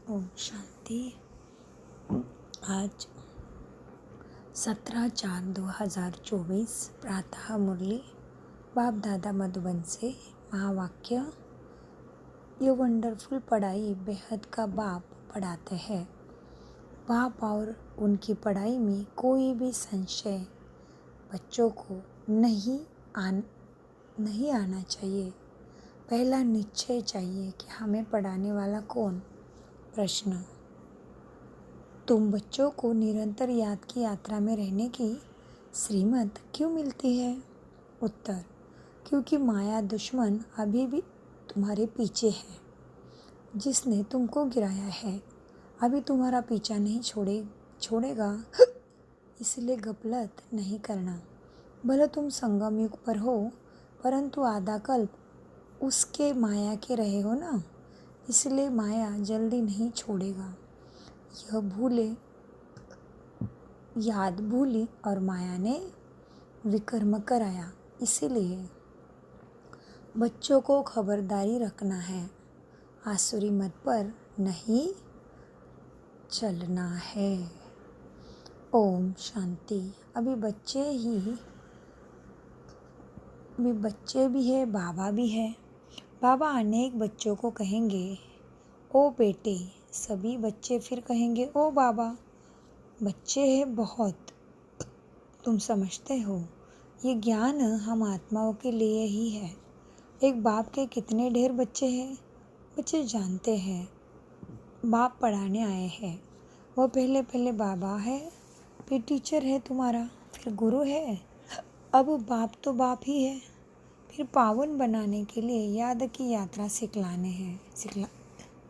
ओम शांति। आज 17/4/2024 प्रातः मुरली बाप दादा मधुबन से महावाक्य। ये वंडरफुल पढ़ाई बेहद का बाप पढ़ाते हैं। बाप और उनकी पढ़ाई में कोई भी संशय बच्चों को नहीं आना चाहिए। पहला निश्चय चाहिए कि हमें पढ़ाने वाला कौन। प्रश्न: तुम बच्चों को निरंतर याद की यात्रा में रहने की श्रीमत क्यों मिलती है? उत्तर: क्योंकि माया दुश्मन अभी भी तुम्हारे पीछे है। जिसने तुमको गिराया है अभी तुम्हारा पीछा नहीं छोड़ेगा। इसलिए गफलत नहीं करना। भले तुम संगम युग पर हो, परंतु आधा कल्प उसके माया के रहे हो ना, इसलिए माया जल्दी नहीं छोड़ेगा। यह याद भूली और माया ने विकर्म कराया। इसीलिए बच्चों को खबरदारी रखना है, आसुरी मत पर नहीं चलना है। ओम शांति। अभी बच्चे भी है, बाबा भी है। बाबा अनेक बच्चों को कहेंगे ओ बेटे, सभी बच्चे फिर कहेंगे ओ बाबा। बच्चे हैं बहुत, तुम समझते हो। ये ज्ञान हम आत्माओं के लिए ही है। एक बाप के कितने ढेर बच्चे हैं, बच्चे जानते हैं। बाप पढ़ाने आए हैं। वो पहले बाबा है, फिर टीचर है तुम्हारा, फिर गुरु है। अब बाप तो बाप ही है। फिर पावन बनाने के लिए याद की यात्रा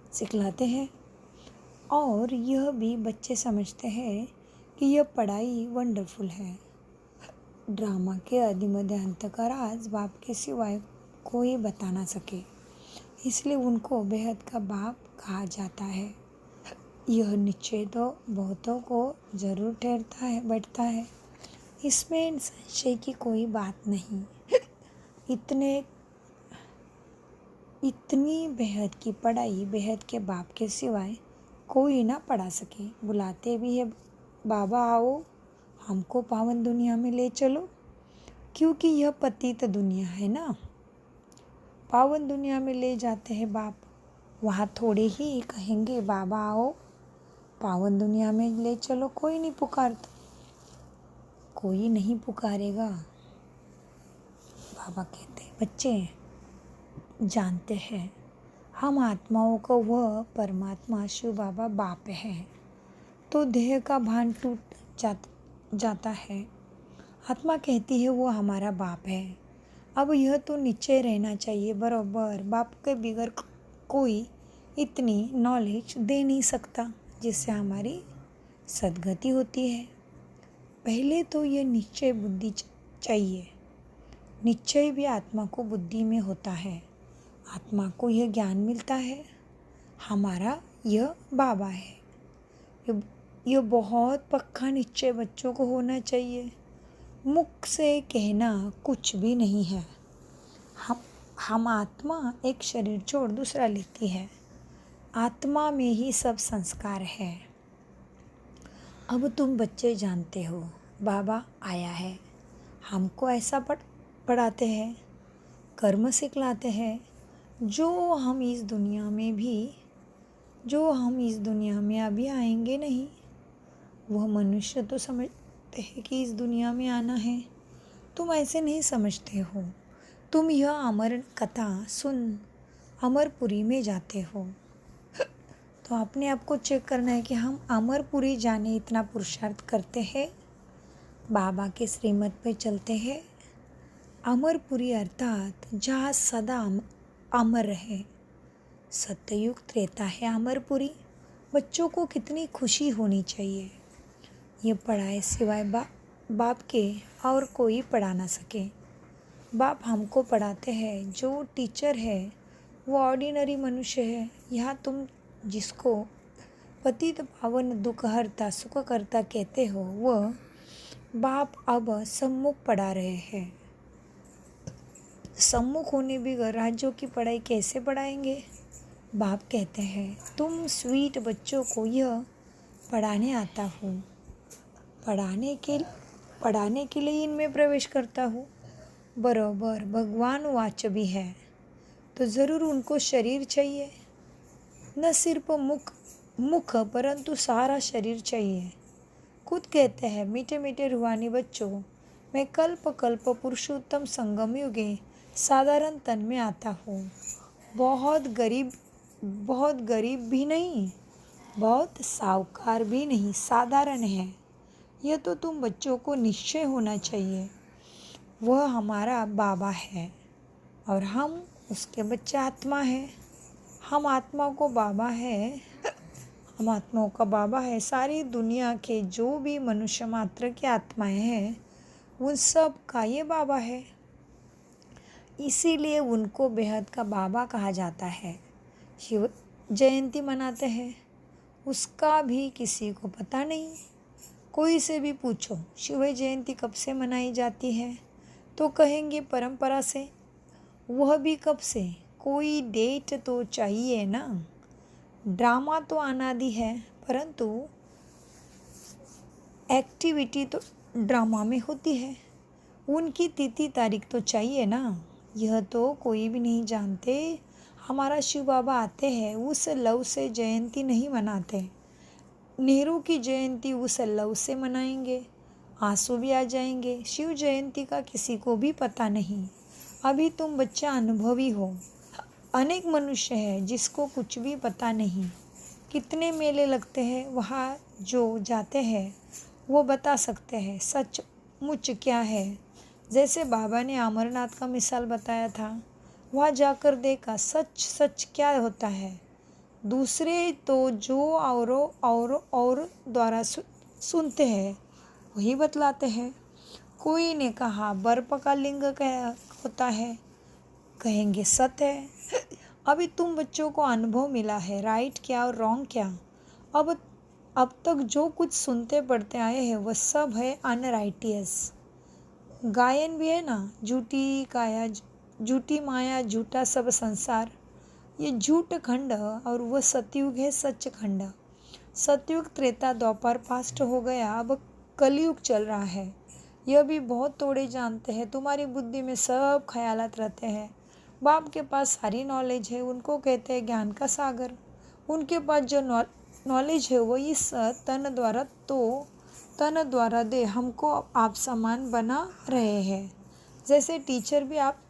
सिखलाते हैं। और यह भी बच्चे समझते हैं कि यह पढ़ाई वंडरफुल है। ड्रामा के आदि मध्य अंत का राज बाप के सिवाय कोई बता ना सके, इसलिए उनको बेहद का बाप कहा जाता है। यह निश्चय तो बहुतों को जरूर बैठता है। इसमें संशय की कोई बात नहीं। इतनी बेहद की पढ़ाई बेहद के बाप के सिवाय कोई ना पढ़ा सके। बुलाते भी है, बाबा आओ हमको पावन दुनिया में ले चलो, क्योंकि यह पतित दुनिया है ना। पावन दुनिया में ले जाते हैं बाप। वहाँ थोड़े ही कहेंगे बाबा आओ पावन दुनिया में ले चलो। कोई नहीं पुकारेगा। बाबा कहते हैं बच्चे जानते हैं हम आत्माओं को वह परमात्मा शिव बाबा बाप है, तो देह का भान टूट जाता है। आत्मा कहती है वो हमारा बाप है। अब यह तो निश्चय रहना चाहिए बरोबर, बाप के बगैर कोई इतनी नॉलेज दे नहीं सकता जिससे हमारी सद्गति होती है। पहले तो यह निश्चय बुद्धि चाहिए। निश्चय भी आत्मा को बुद्धि में होता है। आत्मा को यह ज्ञान मिलता है हमारा यह बाबा है। यह बहुत पक्का निश्चय बच्चों को होना चाहिए। मुख से कहना कुछ भी नहीं है। हम आत्मा एक शरीर छोड़ दूसरा लेती है। आत्मा में ही सब संस्कार है। अब तुम बच्चे जानते हो बाबा आया है, हमको ऐसा पढ़ाते हैं, कर्म सिखलाते हैं। जो हम इस दुनिया में अभी आएंगे नहीं, वह मनुष्य तो समझते हैं कि इस दुनिया में आना है। तुम ऐसे नहीं समझते हो। तुम यह अमर कथा सुन अमरपुरी में जाते हो, तो अपने आप को चेक करना है कि हम अमरपुरी जाने इतना पुरुषार्थ करते हैं, बाबा के श्रीमत पे चलते हैं। अमरपुरी अर्थात जहाँ सदा अमर रहे। सत्ययुग त्रेता है अमरपुरी। बच्चों को कितनी खुशी होनी चाहिए। ये पढ़ाए सिवाय बाप के और कोई पढ़ा ना सके। बाप हमको पढ़ाते हैं। जो टीचर है वो ऑर्डिनरी मनुष्य है। यहाँ तुम जिसको पतित पावन दुख हरता सुख करता कहते हो, वह बाप अब सम्मुख पढ़ा रहे हैं। सम्मुख होने बगैर राज्यों की पढ़ाई कैसे पढ़ाएंगे? बाप कहते हैं, तुम स्वीट बच्चों को यह पढ़ाने आता हूँ, पढ़ाने के लिए इनमें प्रवेश करता हूँ। बरोबर भगवान वाच भी है, तो ज़रूर उनको शरीर चाहिए, न सिर्फ मुख परंतु सारा शरीर चाहिए। खुद कहते हैं, मीठे मीठे रूहानी बच्चों, मैं कल्प कल्प पुरुषोत्तम संगम युगे साधारण तन में आता हूँ। बहुत गरीब भी नहीं, बहुत साहूकार भी नहीं, साधारण है। यह तो तुम बच्चों को निश्चय होना चाहिए। वह हमारा बाबा है और हम उसके बच्चे आत्मा है। हम आत्मा को बाबा है, हम आत्माओं का बाबा है। सारी दुनिया के जो भी मनुष्य मात्र की आत्माएं हैं, उन सब का ये बाबा है। इसीलिए उनको बेहद का बाबा कहा जाता है। शिव जयंती मनाते हैं, उसका भी किसी को पता नहीं। कोई से भी पूछो शिव जयंती कब से मनाई जाती है, तो कहेंगे परंपरा से। वह भी कब से, कोई डेट तो चाहिए ना। ड्रामा तो अनादि है, परंतु एक्टिविटी तो ड्रामा में होती है। उनकी तिथि तारीख तो चाहिए ना। यह तो कोई भी नहीं जानते। हमारा शिव बाबा आते हैं, उस लव से जयंती नहीं मनाते। नेहरू की जयंती उस लव से मनाएंगे, आंसू भी आ जाएंगे। शिव जयंती का किसी को भी पता नहीं। अभी तुम बच्चा अनुभवी हो। अनेक मनुष्य है जिसको कुछ भी पता नहीं। कितने मेले लगते हैं, वहाँ जो जाते हैं वो बता सकते हैं सचमुच क्या है। जैसे बाबा ने अमरनाथ का मिसाल बताया था, वहाँ जाकर देखा सच क्या होता है। दूसरे तो जो और द्वारा सुनते हैं वही बतलाते हैं। कोई ने कहा बर्फ का लिंग क्या होता है, कहेंगे सत्य है। अभी तुम बच्चों को अनुभव मिला है, राइट क्या और रॉन्ग क्या। अब तक जो कुछ सुनते पढ़ते आए हैं वह सब है अनराइटियस। गायन भी है ना, झूठी माया झूठा सब संसार। ये झूठ खंड और वह सतयुग है सच खंड। सतयुग त्रेता द्वापर पास्ट हो गया, अब कलयुग चल रहा है। यह भी बहुत थोड़े जानते हैं। तुम्हारी बुद्धि में सब ख्यालात रहते हैं। बाप के पास सारी नॉलेज है, उनको कहते हैं ज्ञान का सागर। उनके पास जो नॉलेज है वो इस तन द्वारा दे हमको आप समान बना रहे हैं। जैसे टीचर भी आप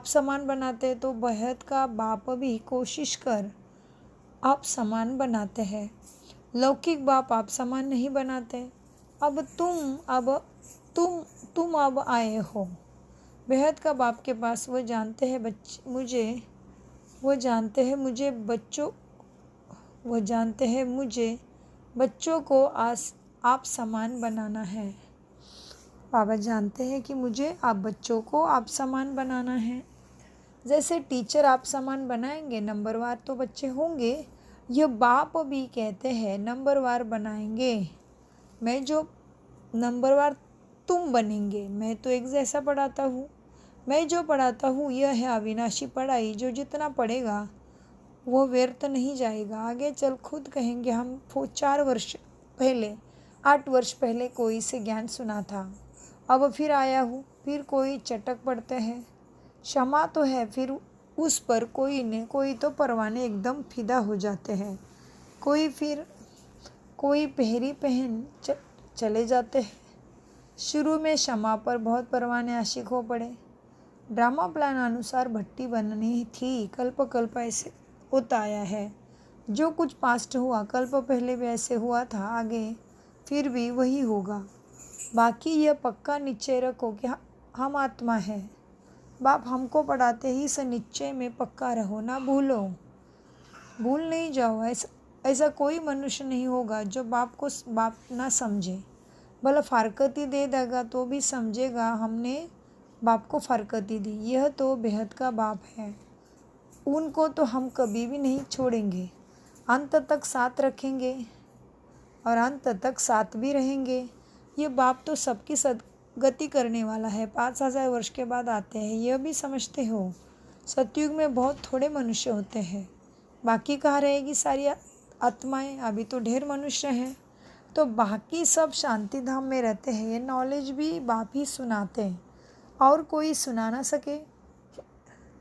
समान बनाते हैं, तो बेहद का बाप भी कोशिश कर आप समान बनाते हैं। लौकिक बाप आप समान नहीं बनाते। अब तुम आए हो बेहद का बाप के पास। वो जानते हैं मुझे बच्चों को आप समान बनाना है। बाबा जानते हैं कि मुझे आप बच्चों को आप समान बनाना है। जैसे टीचर आप समान बनाएंगे, नंबरवार तो बच्चे होंगे। यह बाप भी कहते हैं नंबरवार बनाएंगे। मैं जो नंबरवार तुम बनेंगे। मैं तो एक जैसा पढ़ाता हूँ। मैं जो पढ़ाता हूँ यह है अविनाशी पढ़ाई। जो जितना पढ़ेगा वो व्यर्थ नहीं जाएगा। आगे चल खुद कहेंगे, हम 8 वर्ष पहले कोई से ज्ञान सुना था, अब फिर आया हूँ। फिर कोई चटक पड़ते हैं, क्षमा तो है, फिर उस पर कोई तो परवाने एकदम फिदा हो जाते हैं। कोई पहरी पहन चले जाते हैं। शुरू में क्षमा पर बहुत परवाने आशिक हो पड़े। ड्रामा प्लान अनुसार भट्टी बननी थी। कल्प ऐसे होता आया है। जो कुछ पास्ट हुआ कल्प पहले भी ऐसे हुआ था, आगे फिर भी वही होगा। बाकी यह पक्का निश्चय रखो कि हम आत्मा है। बाप हमको पढ़ाते ही इस निश्चय में पक्का रहो, ना भूल नहीं जाओ। ऐसा कोई मनुष्य नहीं होगा जो बाप ना समझे। भला फारकती दे देगा तो भी समझेगा हमने बाप को फारकती दी। यह तो बेहद का बाप है, उनको तो हम कभी भी नहीं छोड़ेंगे। अंत तक साथ रखेंगे और अंत तक साथ भी रहेंगे। ये बाप तो सबकी सदगति करने वाला है। 5000 वर्ष के बाद आते हैं, यह भी समझते हो। सतयुग में बहुत थोड़े मनुष्य होते हैं। बाकी कहाँ रहेगी सारी आत्माएं? अभी तो ढेर मनुष्य हैं, तो बाकी सब शांति धाम में रहते हैं। ये नॉलेज भी बाप ही सुनाते हैं और कोई सुना ना सके,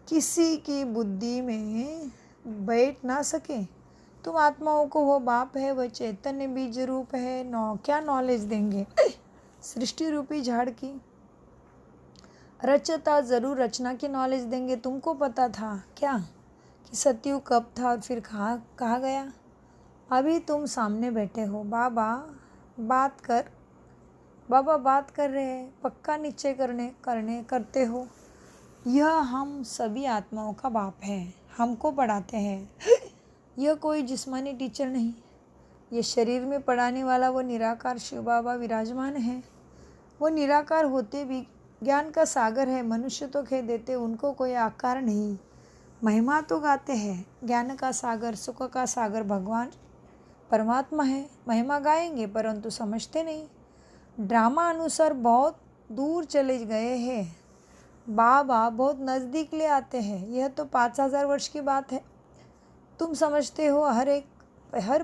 किसी की बुद्धि में बैठ ना सके। तुम आत्माओं को वो बाप है, वह चैतन्य बीज रूप है, क्या नॉलेज देंगे? सृष्टि रूपी झाड़ की रचता जरूर रचना की नॉलेज देंगे। तुमको पता था क्या कि सतयुग कब था और फिर कहाँ गया? अभी तुम सामने बैठे हो, बाबा बात कर रहे हैं, पक्का निश्चय करते हो। यह हम सभी आत्माओं का बाप है, हमको पढ़ाते हैं। यह कोई जिस्मानी टीचर नहीं, ये शरीर में पढ़ाने वाला वो निराकार शिव बाबा विराजमान है। वो निराकार होते भी ज्ञान का सागर है। मनुष्य तो कह देते उनको कोई आकार नहीं, महिमा तो गाते हैं। ज्ञान का सागर, सुख का सागर भगवान परमात्मा है। महिमा गाएंगे परंतु समझते नहीं। ड्रामा अनुसार बहुत दूर चले गए हैं, बाबा बहुत नज़दीक ले आते हैं। यह तो 5000 वर्ष की बात है। तुम समझते हो हर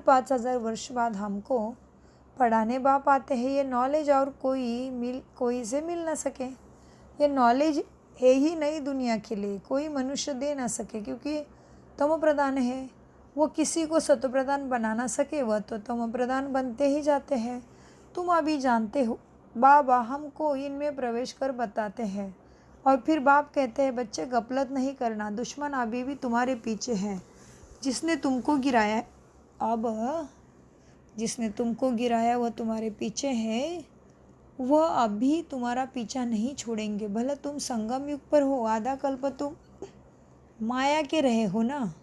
5000 वर्ष बाद हमको पढ़ाने बाप आते हैं। ये नॉलेज और कोई से मिल ना सके। ये नॉलेज है ही नई दुनिया के लिए, कोई मनुष्य दे ना सके, क्योंकि तमो प्रधान है। वो किसी को सतो प्रधान बना ना सके, वह तो तमो प्रधान बनते ही जाते हैं। तुम अभी जानते हो, बाबा हमको इनमें प्रवेश कर बताते हैं और फिर बाप कहते हैं बच्चे गफलत नहीं करना, दुश्मन अभी भी तुम्हारे पीछे है। जिसने तुमको गिराया जिसने तुमको गिराया वह तुम्हारे पीछे है, वह अभी तुम्हारा पीछा नहीं छोड़ेंगे। भले तुम संगम युग पर हो, आधा कल्प तुम माया के रहे हो ना,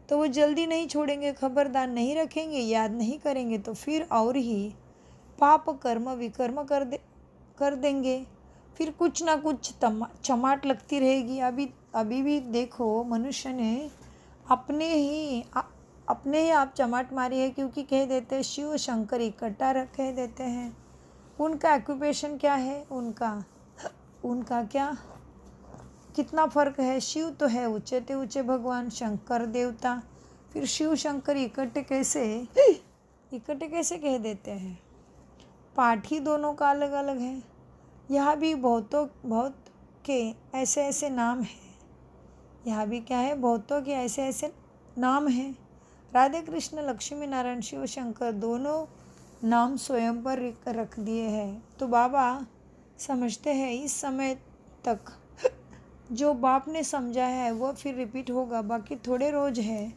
तो वो जल्दी नहीं छोड़ेंगे। खबरदार नहीं रखेंगे, याद नहीं करेंगे तो फिर और ही पाप कर्म विकर्म कर देंगे। फिर कुछ ना कुछ चमाट लगती रहेगी। अभी भी देखो, मनुष्य ने अपने ही आप चमाट मारी है, क्योंकि कह देते हैं शिव शंकर इकट्ठा कह देते हैं। उनका ऑक्यूपेशन क्या है? उनका क्या कितना फर्क है? शिव तो है ऊंचे ते ऊंचे भगवान, शंकर देवता, फिर शिव शंकर इकट्ठे कैसे कह देते हैं? पाठ ही दोनों का अलग अलग है। यहाँ भी बहुत के ऐसे नाम हैं। यहाँ भी क्या है? बहुतों के ऐसे नाम हैं। राधे कृष्ण, लक्ष्मी नारायण, शिव शंकर दोनों नाम स्वयं पर रख दिए हैं। तो बाबा समझते हैं इस समय तक जो बाप ने समझा है वह फिर रिपीट होगा। बाकी थोड़े रोज है,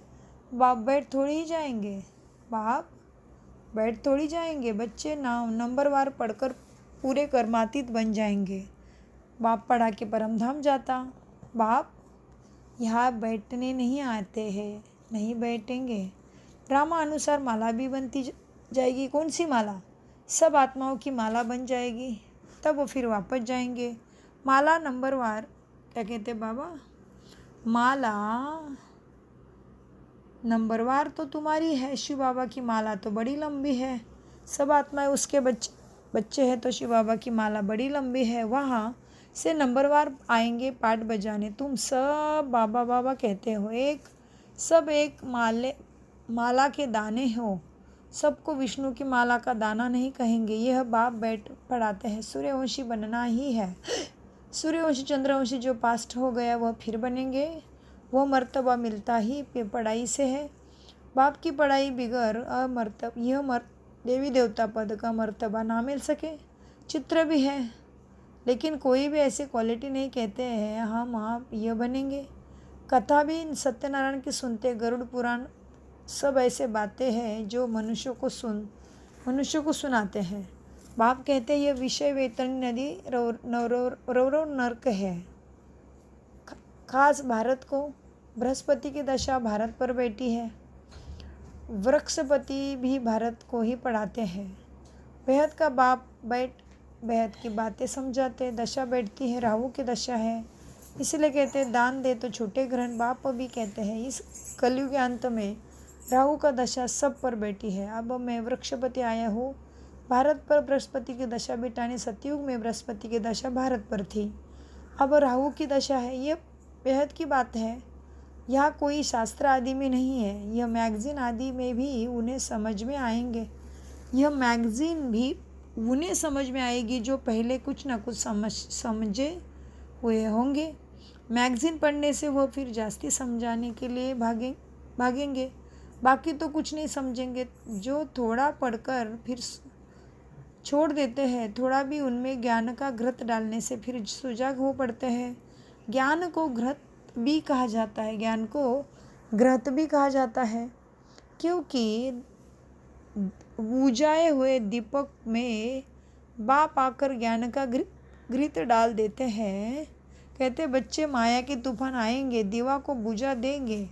बाप बैठ थोड़ी जाएंगे। बच्चे नंबरवार पढ़कर पूरे कर्मातीत बन जाएंगे। बाप पढ़ा के परमधाम जाता। बाप यहाँ बैठने नहीं आते हैं, नहीं बैठेंगे। ड्रामा अनुसार माला भी बनती जाएगी। कौन सी माला? सब आत्माओं की माला बन जाएगी, तब वो फिर वापस जाएंगे। माला नंबरवार, क्या कहते बाबा? माला नंबरवार तो तुम्हारी है, शिव बाबा की माला तो बड़ी लंबी है। सब आत्माएं उसके बच्चे हैं, तो शिव बाबा की माला बड़ी लंबी है। वहाँ से नंबरवार आएंगे पाठ बजाने। तुम सब बाबा बाबा कहते हो, एक माला के दाने हो। सबको विष्णु की माला का दाना नहीं कहेंगे। यह बाप बैठ पढ़ाते हैं। सूर्यवंशी बनना ही है। सूर्यवंशी चंद्रवंशी जो पास्ट हो गया वह फिर बनेंगे। वह मर्तबा मिलता ही पढ़ाई से है। बाप की पढ़ाई बिगर देवी देवता पद का मर्तबा ना मिल सके। चित्र भी है, लेकिन कोई भी ऐसी क्वालिटी नहीं कहते हैं हम आप यह बनेंगे। कथा भी सत्यनारायण की सुनते, गरुड़ पुराण, सब ऐसे बातें हैं जो मनुष्य को सुनाते हैं। बाप कहते हैं यह विषय वेतरणी नदी रौरव नर्क है। खास भारत को बृहस्पति की दशा भारत पर बैठी है। वृक्षपति भी भारत को ही पढ़ाते हैं। बेहद का बाप बेहद की बातें समझाते। दशा बैठती है, राहु की दशा है, इसलिए कहते हैं दान दे तो छूटे ग्रहण। बाप भी कहते हैं इस कलयुग के अंत में राहु का दशा सब पर बैठी है। अब मैं वृक्षपति आया हूँ भारत पर बृहस्पति की दशा बिटाने। सतयुग में बृहस्पति की दशा भारत पर थी, अब राहु की दशा है। ये बेहद की बात है। यह कोई शास्त्र आदि में नहीं है, यह मैगजीन आदि में भी उन्हें समझ में आएंगे। यह मैगजीन भी उन्हें समझ में आएगी जो पहले कुछ ना कुछ समझे हुए होंगे। मैगजीन पढ़ने से वह फिर जास्ती समझाने के लिए भागेंगे, बाकी तो कुछ नहीं समझेंगे। जो थोड़ा पढ़कर फिर छोड़ देते हैं, थोड़ा भी उनमें ज्ञान का घृत डालने से फिर सुजाग हो पड़ते हैं। ज्ञान को घृत भी कहा जाता है, ज्ञान को घृत भी कहा जाता है, क्योंकि बुझाए हुए दीपक में बाप आकर ज्ञान का घृत डाल देते हैं। कहते बच्चे माया के तूफान आएंगे, दीवा को बुझा देंगे।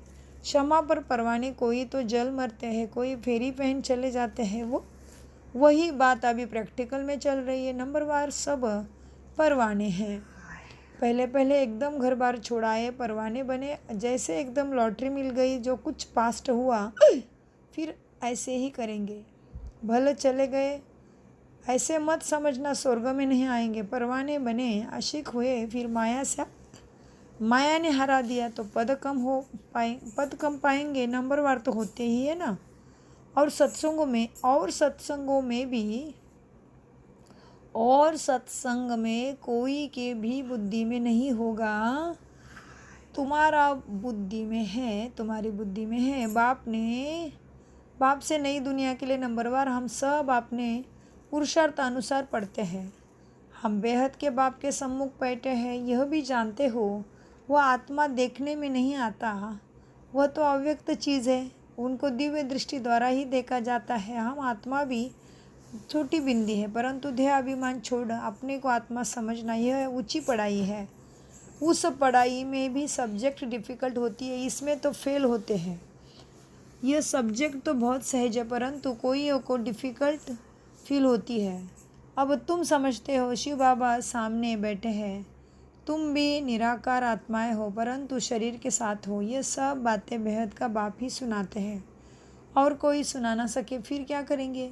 क्षमा पर परवाने, कोई तो जल मरते हैं, कोई फेरी पहन चले जाते हैं। वही बात अभी प्रैक्टिकल में चल रही है। नंबरवार सब परवाने हैं। पहले पहले एकदम घर बार छोड़ाए परवाने बने, जैसे एकदम लॉटरी मिल गई, जो कुछ पास्ट हुआ फिर ऐसे ही करेंगे। भले चले गए ऐसे मत समझना स्वर्ग में नहीं आएंगे। परवाने बने, आशिक हुए, फिर माया ने हरा दिया तो पद कम पाएंगे। नंबरवार तो होते ही है ना। और सत्संग में कोई के भी बुद्धि में नहीं होगा। तुम्हारा बुद्धि में है, तुम्हारी बुद्धि में है। बाप से नई दुनिया के लिए नंबरवार हम सब अपने पुरुषार्थ अनुसार पढ़ते हैं। हम बेहद के बाप के सम्मुख बैठे हैं। यह भी जानते हो वह आत्मा देखने में नहीं आता, वह तो अव्यक्त चीज़ है, उनको दिव्य दृष्टि द्वारा ही देखा जाता है। हम आत्मा भी छोटी बिंदी है, परंतु देह अभिमान छोड़ अपने को आत्मा समझना यह ऊंची पढ़ाई है। उस पढ़ाई में भी सब्जेक्ट डिफ़िकल्ट होती है, इसमें तो फेल होते हैं। यह सब्जेक्ट तो बहुत सहज है, परंतु कोई को डिफ़िकल्ट फील होती है। अब तुम समझते हो शिव बाबा सामने बैठे हैं, तुम भी निराकार आत्माएं हो, परंतु शरीर के साथ हो। ये सब बातें बेहद का बाप ही सुनाते हैं, और कोई सुना ना सके फिर क्या करेंगे?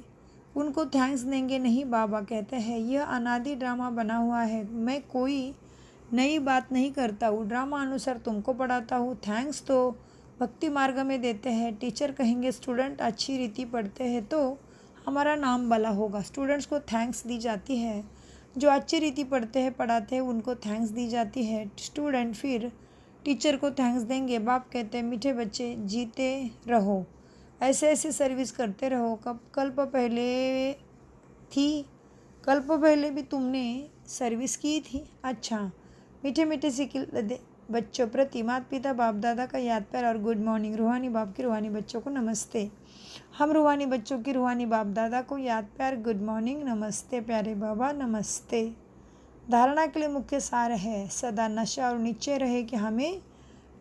उनको थैंक्स देंगे? नहीं, बाबा कहते हैं यह अनादि ड्रामा बना हुआ है, मैं कोई नई बात नहीं करता हूँ, ड्रामा अनुसार तुमको पढ़ाता हूँ। थैंक्स तो भक्ति मार्ग में देते हैं। टीचर कहेंगे स्टूडेंट अच्छी रीति पढ़ते हैं तो हमारा नाम भला होगा, स्टूडेंट्स को थैंक्स दी जाती है। जो अच्छी रीति पढ़ते हैं पढ़ाते हैं उनको थैंक्स दी जाती है। स्टूडेंट फिर टीचर को थैंक्स देंगे। बाप कहते हैं मीठे बच्चे जीते रहो, ऐसे ऐसे सर्विस करते रहो। कल्प पहले भी तुमने सर्विस की थी। अच्छा, मीठे मीठे सिकिल बच्चों प्रति माता पिता बाप दादा का याद प्यार और गुड मॉर्निंग। रूहानी बाप की रूहानी बच्चों को नमस्ते। हम रूहानी बच्चों की रूहानी बाप दादा को याद प्यार गुड मॉर्निंग नमस्ते। प्यारे बाबा नमस्ते। धारणा के लिए मुख्य सार है सदा नशा और निश्चय रहे कि हमें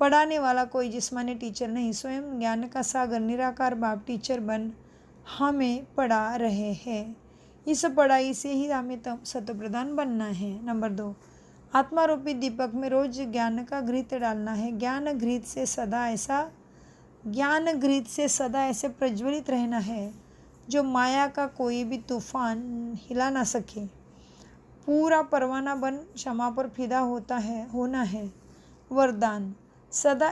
पढ़ाने वाला कोई जिस्मानी टीचर नहीं, स्वयं ज्ञान का सागर निराकार बाप टीचर बन हमें पढ़ा रहे हैं। इस पढ़ाई से ही हमें सतप्रधान बनना है। नंबर 2, आत्मा रूपी दीपक में रोज ज्ञान का घृत डालना है। ज्ञान घृत से सदा ऐसे प्रज्वलित रहना है जो माया का कोई भी तूफान हिला ना सके। पूरा परवाना बन क्षमा पर फिदा होना है। वरदान, सदा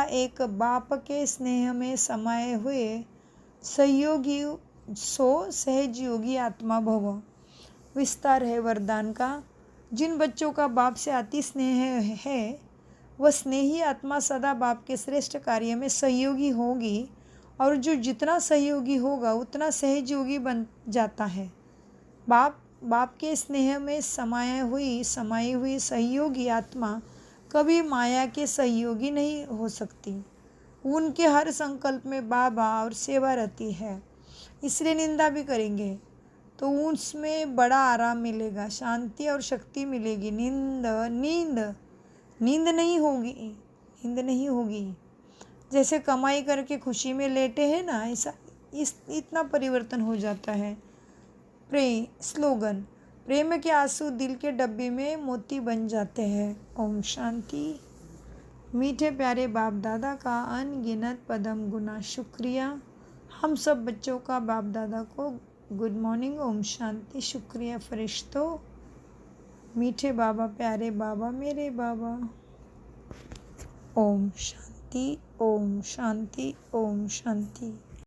एक बाप के स्नेह में समाये हुए सहज योगी आत्मा भव। विस्तार है वरदान का। जिन बच्चों का बाप से अति स्नेह है वह स्नेही आत्मा सदा बाप के श्रेष्ठ कार्य में सहयोगी होगी, और जो जितना सहयोगी होगा उतना सहज योगी बन जाता है। बाप के स्नेह में समाई हुई सहयोगी आत्मा कभी माया के सहयोगी नहीं हो सकती। उनके हर संकल्प में बाबा और सेवा रहती है, इसलिए निंदा भी करेंगे तो उसमें बड़ा आराम मिलेगा, शांति और शक्ति मिलेगी। नींद नहीं होगी। जैसे कमाई करके खुशी में लेटे हैं ना, ऐसा इतना परिवर्तन हो जाता है। स्लोगन, प्रेम के आंसू दिल के डब्बे में मोती बन जाते हैं। ओम शांति। मीठे प्यारे बाप दादा का अनगिनत पदम गुना शुक्रिया। हम सब बच्चों का बाप दादा को गुड मॉर्निंग, ओम शांति, शुक्रिया फरिश्तों। मीठे बाबा, प्यारे बाबा, मेरे बाबा। ओम शांति, ओम शांति, ओम शांति।